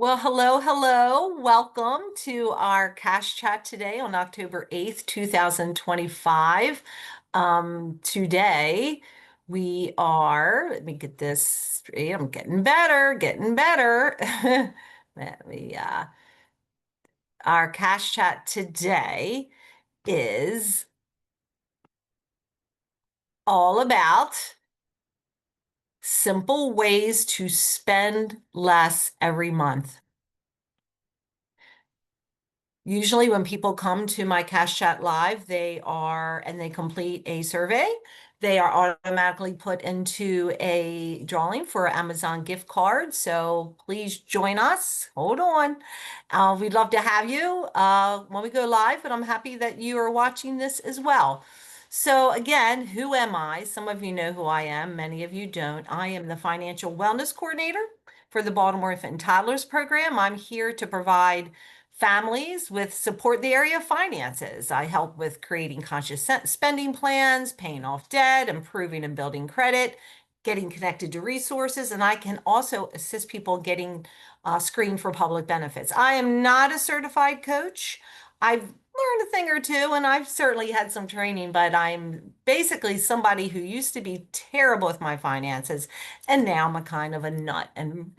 Well, hello, hello. Welcome to our cash chat today on October 8th, 2025. Today we are, let me get this straight. I'm getting better, getting better. Let me, our cash chat today is all about simple ways to spend less every month. Usually when people come to my Cash Chat Live, and they complete a survey, they are automatically put into a drawing for Amazon gift card. So please join us. Hold on. We'd love to have you when we go live, but I'm happy that you are watching this as well. So again, who am I? Some of you know who I am. Many of you don't. I am the financial wellness coordinator for the Baltimore Infant and Toddlers program. I'm here to provide families with support the area of finances. I help with creating conscious spending plans, paying off debt, improving and building credit, getting connected to resources, and I can also assist people getting screened for public benefits. I am not a certified coach. I've learned a thing or two, and I've certainly had some training, but I'm basically somebody who used to be terrible with my finances, and now I'm a kind of a nut and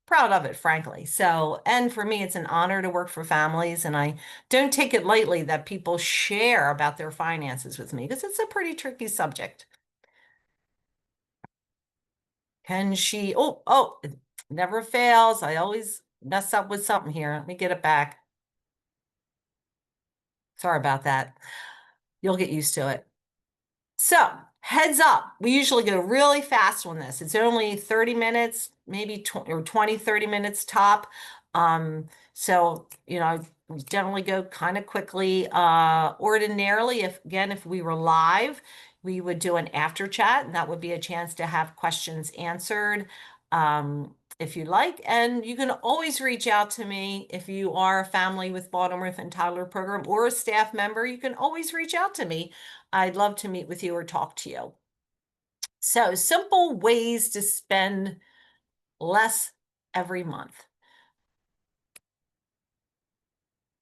proud of it, frankly. So, and for me, it's an honor to work for families, and I don't take it lightly that people share about their finances with me because it's a pretty tricky subject. Can she? Oh, it never fails. I always mess up with something here. Let me get it back. Sorry about that. You'll get used to it. So, heads up, we usually go really fast on this. It's only 30 minutes, maybe 20, 30 minutes top. We generally go kind of quickly. Ordinarily, if we were live, we would do an after chat, and that would be a chance to have questions answered. If you like, and you can always reach out to me if you are a family with Baltimore Infant and Toddler program or a staff member, you can always reach out to me. I'd love to meet with you or talk to you. So, simple ways to spend less every month.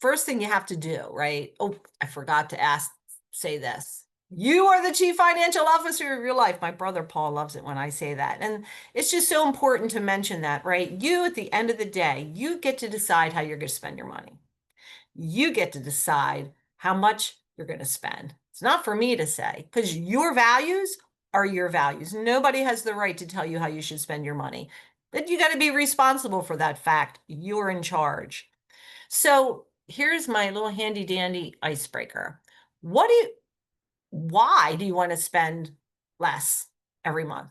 First thing you have to do, right? Oh, I forgot to say this. You are the chief financial officer of your life. My brother Paul loves it when I say that. And it's just so important to mention that, right? You, at the end of the day, you get to decide how you're going to spend your money. You get to decide how much you're going to spend. It's not for me to say, because your values are your values. Nobody has the right to tell you how you should spend your money. But you got to be responsible for that fact. You're in charge. So here's my little handy dandy icebreaker. Why do you want to spend less every month?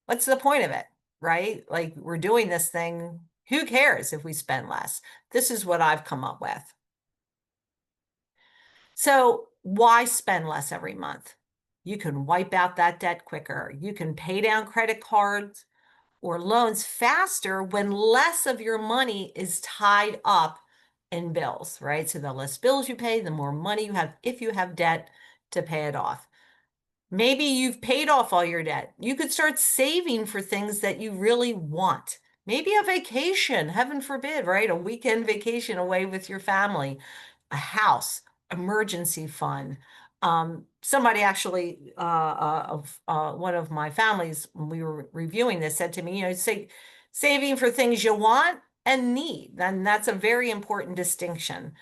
What's the point of it, right? Like, we're doing this thing. Who cares if we spend less? This is what I've come up with. So why spend less every month? You can wipe out that debt quicker. You can pay down credit cards or loans faster when less of your money is tied up in bills, right? So the less bills you pay, the more money you have if you have debt to pay it off. Maybe you've paid off all your debt. You could start saving for things that you really want. Maybe a vacation, heaven forbid, right? A weekend vacation away with your family, a house, emergency fund. Somebody actually, one of my families, when we were reviewing this, said to me, saving for things you want and need. And that's a very important distinction.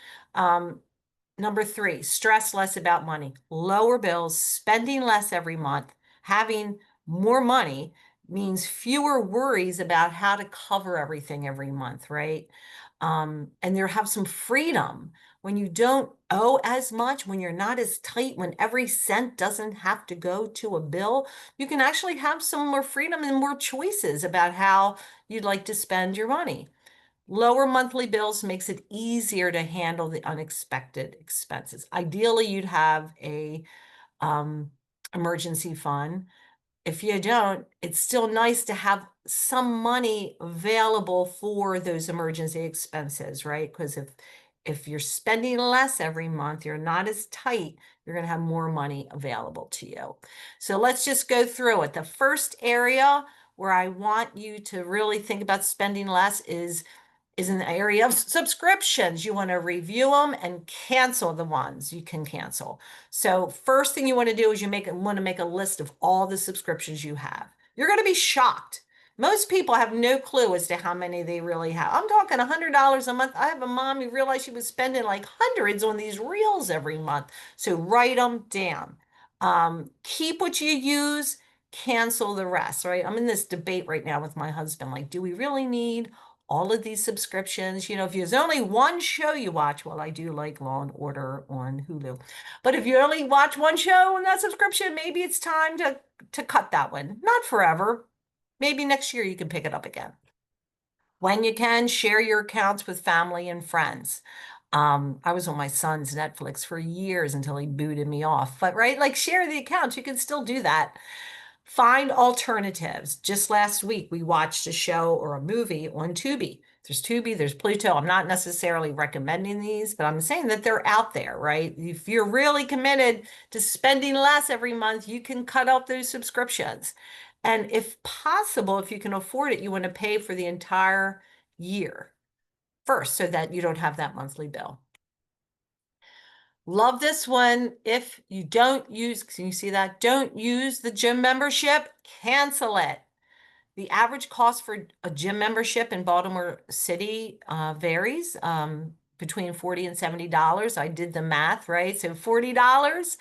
Number 3, stress less about money, lower bills, spending less every month, having more money means fewer worries about how to cover everything every month, right? And there have some freedom when you don't owe as much, when you're not as tight, when every cent doesn't have to go to a bill, you can actually have some more freedom and more choices about how you'd like to spend your money. Lower monthly bills makes it easier to handle the unexpected expenses. Ideally, you'd have a emergency fund. If you don't, it's still nice to have some money available for those emergency expenses, right? Because if you're spending less every month, you're not as tight, you're going to have more money available to you. So let's just go through it. The first area where I want you to really think about spending less is is in the area of subscriptions. You want to review them and cancel the ones you can cancel. So first thing you want to do is want to make a list of all the subscriptions you have. You're going to be shocked. Most people have no clue as to how many they really have. I'm talking $100 a month. I have a mom who realized she was spending like hundreds on these reels every month. So write them down. Keep what you use, cancel the rest, right? I'm in this debate right now with my husband. Like, do we really need all of these subscriptions? You know, if there's only one show you watch, well, I do like Law and Order on Hulu, but if you only watch one show on that subscription, maybe it's time to cut that one. Not forever. Maybe next year you can pick it up again. When you can, share your accounts with family and friends. I was on my son's Netflix for years until he booted me off. But right, like share the accounts. You can still do that. Find alternatives. Just last week, we watched a show or a movie on Tubi. There's Tubi, there's Pluto. I'm not necessarily recommending these, but I'm saying that they're out there, right? If you're really committed to spending less every month, you can cut out those subscriptions. And if possible, if you can afford it, you want to pay for the entire year first so that you don't have that monthly bill. Love this one. If you don't use, can you see that? Don't use the gym membership, cancel it. The average cost for a gym membership in Baltimore City varies between $40 and $70. I did the math, right? So $40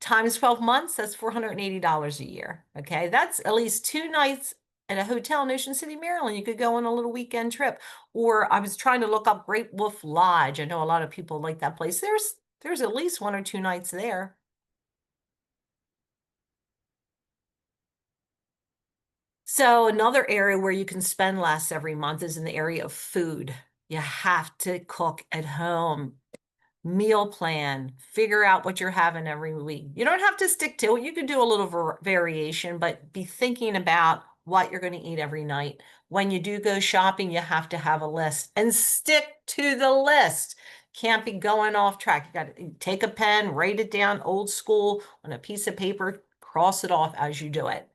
times 12 months, that's $480 a year. Okay, that's at least 2 nights at a hotel in Ocean City, Maryland. You could go on a little weekend trip. Or I was trying to look up Great Wolf Lodge. I know a lot of people like that place. There's at least 1 or 2 nights there. So another area where you can spend less every month is in the area of food. You have to cook at home, meal plan, figure out what you're having every week. You don't have to stick to it. You can do a little variation, but be thinking about what you're going to eat every night. When you do go shopping, you have to have a list and stick to the list. Can't be going off track. You got to take a pen, write it down old school on a piece of paper, cross it off as you do it.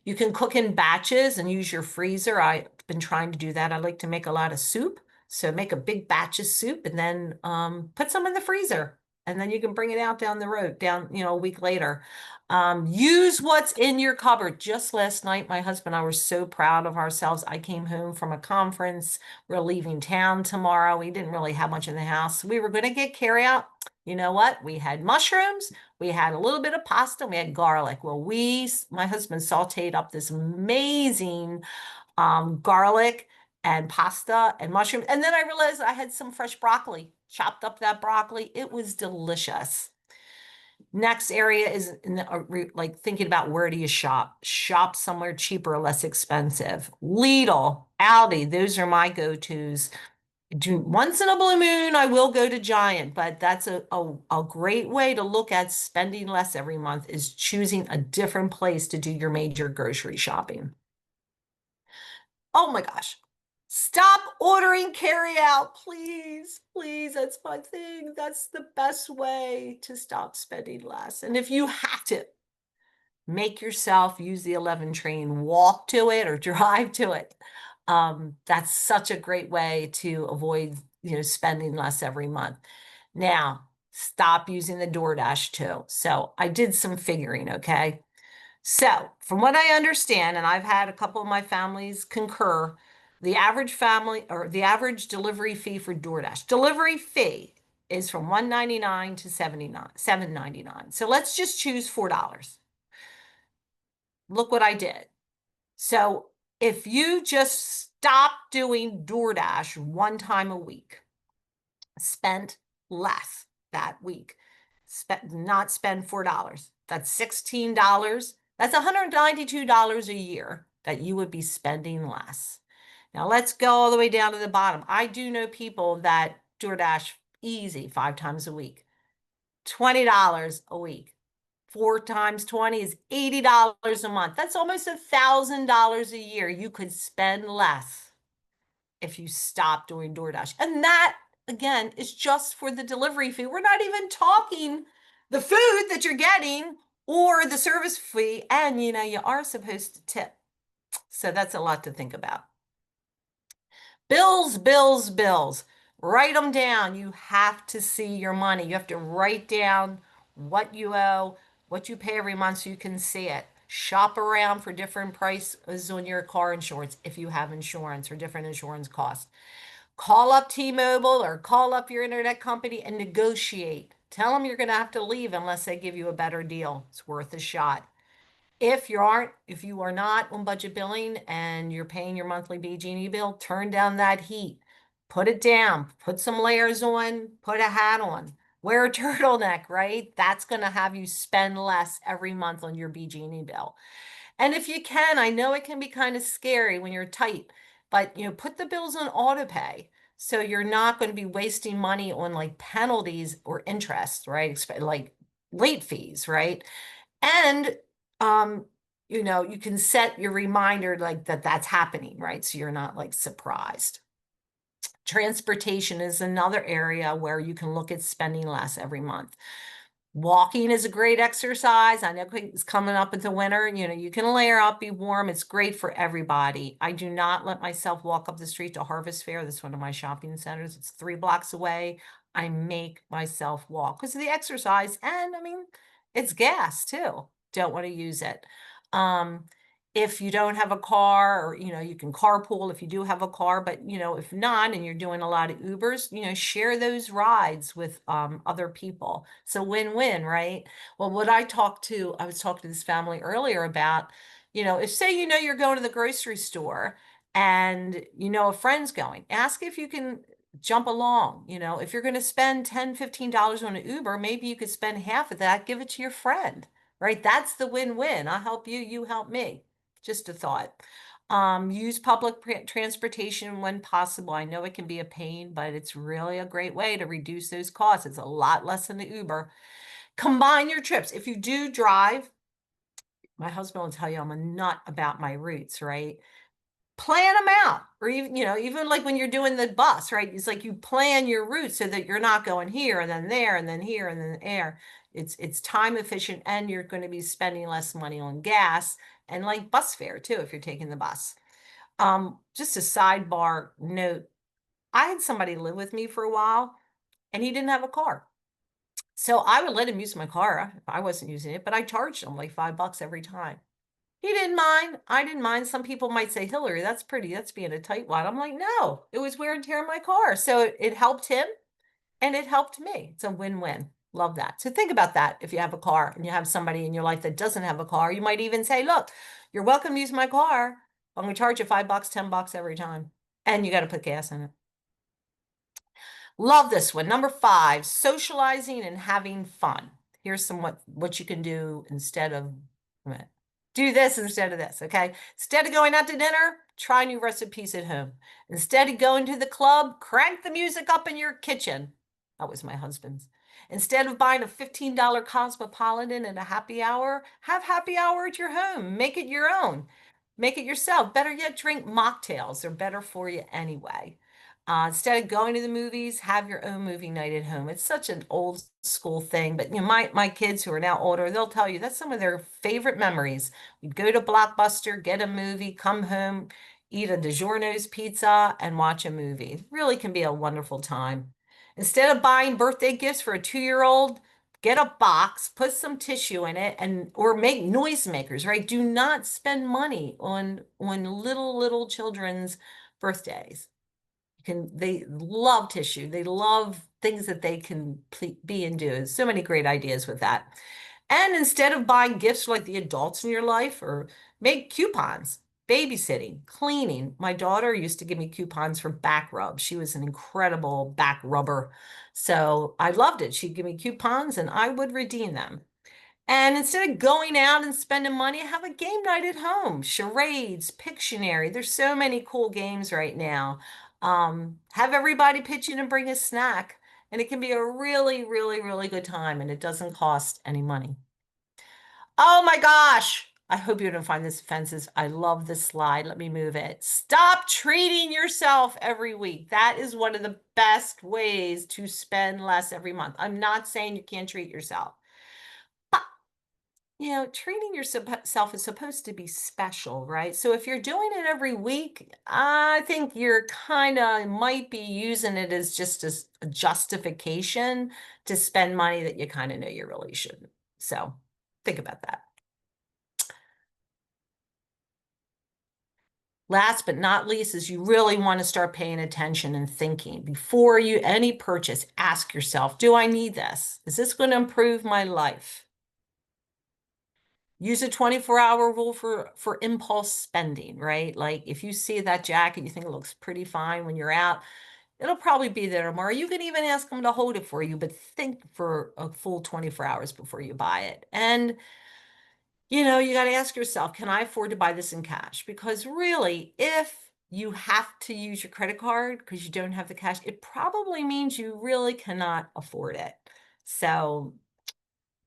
You can cook in batches and use your freezer. I've been trying to do that. I like to make a lot of soup. So make a big batch of soup and then put some in the freezer. And then you can bring it out down the road, a week later. Use what's in your cupboard. Just last night, my husband and I were so proud of ourselves. I came home from a conference. We're leaving town tomorrow. We didn't really have much in the house. We were going to get carryout. You know what? We had mushrooms. We had a little bit of pasta. We had garlic. Well, my husband sauteed up this amazing garlic and pasta and mushrooms. And then I realized I had some fresh broccoli, chopped up that broccoli. It was delicious. Next area is like thinking about where do you shop? Shop somewhere cheaper or less expensive. Lidl, Aldi, those are my go-tos. Once in a blue moon, I will go to Giant, but that's a great way to look at spending less every month is choosing a different place to do your major grocery shopping. Oh my gosh. Stop ordering carry out, please. Please, that's my thing. That's the best way to stop spending less. And if you have to, make yourself use the 11 train, walk to it or drive to it. That's such a great way to avoid, spending less every month. Now, stop using the DoorDash too. So I did some figuring, okay? So from what I understand, and I've had a couple of my families concur, the average family or the average delivery fee for DoorDash, delivery fee is from $1.99 to $7.99. So let's just choose $4. Look what I did. So if you just stop doing DoorDash one time a week, spent less that week, not spend $4, that's $16. That's $192 a year that you would be spending less. Now let's go all the way down to the bottom. I do know people that DoorDash easy 5 times a week, $20 a week. 4 times 20 is $80 a month. That's almost $1,000 a year. You could spend less if you stop doing DoorDash. And that, again, is just for the delivery fee. We're not even talking the food that you're getting or the service fee. And, you are supposed to tip. So that's a lot to think about. Bills, bills, bills. Write them down. You have to see your money. You have to write down what you owe, what you pay every month so you can see it. Shop around for different prices on your car insurance if you have insurance or different insurance costs. Call up T-Mobile or call up your internet company and negotiate. Tell them you're going to have to leave unless they give you a better deal. It's worth a shot. If you are not on budget billing and you're paying your monthly BG&E bill, turn down that heat. Put it down, put some layers on, put a hat on, wear a turtleneck, right? That's going to have you spend less every month on your BG&E bill. And if you can, I know it can be kind of scary when you're tight, but put the bills on auto pay. So you're not going to be wasting money on like penalties or interest, right? Like late fees, right? And um, you can set your reminder like that's happening, right? So you're not like surprised. Transportation is another area where you can look at spending less every month. Walking is a great exercise. I know it's coming up into winter. You can layer up, be warm. It's great for everybody. I do not let myself walk up the street to Harvest Fair. That's one of my shopping centers. It's 3 blocks away. I make myself walk because of the exercise. And I mean, it's gas too. Don't want to use it. Um, if you don't have a car or, you can carpool if you do have a car, but, if not, and you're doing a lot of Ubers, share those rides with other people. So win-win, right? Well, I was talking to this family earlier about, if say, you're going to the grocery store and a friend's going, ask if you can jump along. If you're going to spend $10, $15 on an Uber, maybe you could spend half of that, give it to your friend, right? That's the win-win. I'll help you, you help me. Just a thought. Use public transportation when possible. I know it can be a pain, but it's really a great way to reduce those costs. It's a lot less than the Uber. Combine your trips. If you do drive, my husband will tell you I'm a nut about my routes, right? Plan them out. Or even like when you're doing the bus, right? It's like you plan your route so that you're not going here and then there and then here and then there. It's time efficient and you're going to be spending less money on gas and like bus fare too if you're taking the bus. Just a sidebar note. I had somebody live with me for a while and he didn't have a car. So I would let him use my car if I wasn't using it, but I charged him like $5 every time. He didn't mind. I didn't mind. Some people might say, Hillary, that's pretty. That's being a tightwad. I'm like, no, it was wear and tear in my car. So it helped him and it helped me. It's a win-win. Love that. So think about that. If you have a car and you have somebody in your life that doesn't have a car, you might even say, look, you're welcome to use my car. I'm going to charge you $5, $10 every time. And you got to put gas in it. Love this one. Number 5, socializing and having fun. Here's some what you can do instead of do this instead of this, okay? Instead of going out to dinner, try new recipes at home. Instead of going to the club, crank the music up in your kitchen. That was my husband's. Instead of buying a $15 Cosmopolitan and a happy hour, have happy hour at your home. Make it your own. Make it yourself. Better yet, drink mocktails. They're better for you anyway. Instead of going to the movies, have your own movie night at home. It's such an old school thing, but my kids who are now older, they'll tell you that's some of their favorite memories. We'd go to Blockbuster, get a movie, come home, eat a DiGiorno's pizza, and watch a movie. It really can be a wonderful time. Instead of buying birthday gifts for a 2-year-old, get a box, put some tissue in it, or make noisemakers, right? Do not spend money on little children's birthdays. They love tissue. They love things that they can be and do. So many great ideas with that. And instead of buying gifts like the adults in your life, or make coupons, babysitting, cleaning. My daughter used to give me coupons for back rub. She was an incredible back rubber. So I loved it. She'd give me coupons and I would redeem them. And instead of going out and spending money, have a game night at home. Charades, Pictionary. There's so many cool games right now. Have everybody pitch in and bring a snack. And it can be a really, really, really good time. And it doesn't cost any money. Oh my gosh. I hope you don't find this offensive. I love this slide. Let me move it. Stop treating yourself every week. That is one of the best ways to spend less every month. I'm not saying you can't treat yourself. treating yourself is supposed to be special, right? So if you're doing it every week, I think you're kind of might be using it as just as a justification to spend money that you kind of know you really shouldn't. So think about that. Last but not least is you really want to start paying attention and thinking before you any purchase. Ask yourself, do I need this? Is this going to improve my life? Use a 24-hour rule for impulse spending, right? Like if you see that jacket, you think it looks pretty fine when you're out, it'll probably be there tomorrow. You can even ask them to hold it for you, but think for a full 24 hours before you buy it. And you got to ask yourself, can I afford to buy this in cash? Because really, if you have to use your credit card because you don't have the cash, it probably means you really cannot afford it. So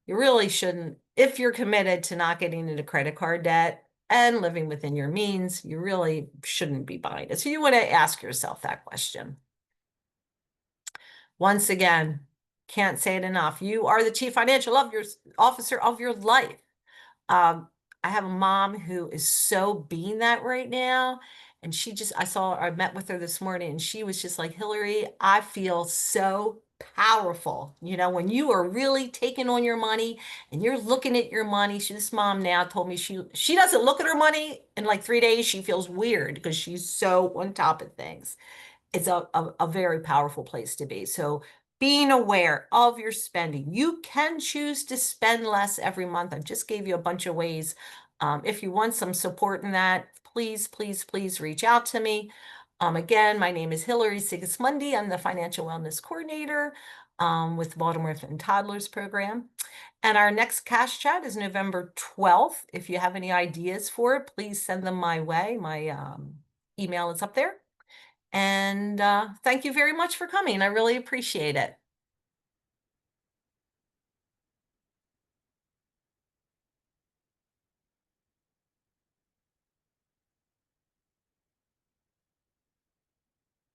you really shouldn't, if you're committed to not getting into credit card debt and living within your means, you really shouldn't be buying it. So you want to ask yourself that question. Once again, can't say it enough. You are the chief financial officer of your life. I have a mom who is so being that right now. And I met with her this morning and she was just like, Hillary, I feel so powerful. When you are really taking on your money and you're looking at your money, this mom now told me she doesn't look at her money in like 3 days. She feels weird because she's so on top of things. It's a very powerful place to be. So being aware of your spending, you can choose to spend less every month. I just gave you a bunch of ways. If you want some support in that, please, please, please reach out to me. Again, my name is Hillary Sigismondi. I'm the Financial Wellness Coordinator with the Baltimore Infant Toddlers Program. And our next Cash Chat is November 12th. If you have any ideas for it, please send them my way. My email is up there. And thank you very much for coming. I really appreciate it.